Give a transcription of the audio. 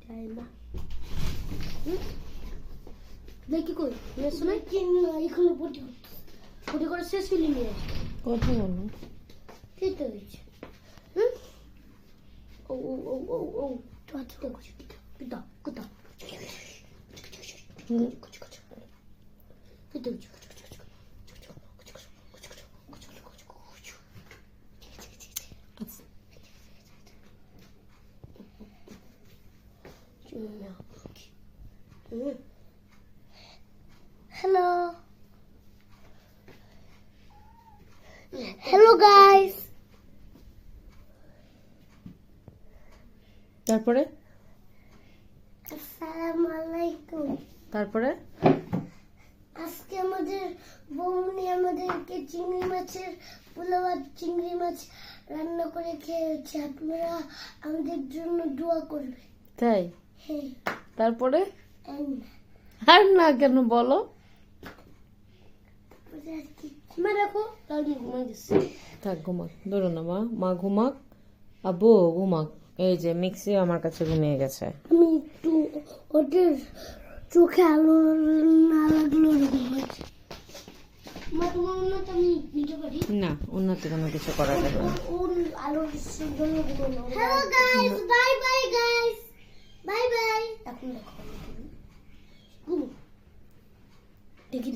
যায় না। দেখি কই শোনা এখনো পটি করে শেষ ফিলি নিয়ে আসে কথা বলো। খেতে হয়েছে। ও ও ও ও ও তো কিছু পিতা কুতা Hello. Hello guys. তারপরে আসসালামু আলাইকুম। তারপরে আজকে আমাদের বৌমনি আমাদেরকে চিংড়ি মাছের পোলাও আর চিংড়ি মাছ রান্না করে খেয়েছে। আপনারা আমাদের জন্য দোয়া করবেন। তাই? হ্যাঁ। তারপরে And আর না কেন বলো। মা দেখো তাহলে ঘুমাই গেছে। থাক ঘুমাক, ধরো না মা ঘুমাক, আব্বু ঘুমাক। এই যে মিক্সি আমার কাছে ঘুমিয়ে গেছে। আমি একটু ওদের চোখে আলো না লাগলো ঘুমাচ্ছি। মা তোমার উন্নত আমি নিতে পারি না, উন্নতি কোনো কিছু করা যাবে না। ওর আলোর জন্য ঘুমানো। Hello guys, bye bye guys, bye bye. এখন দেখো ঘুমো দেখি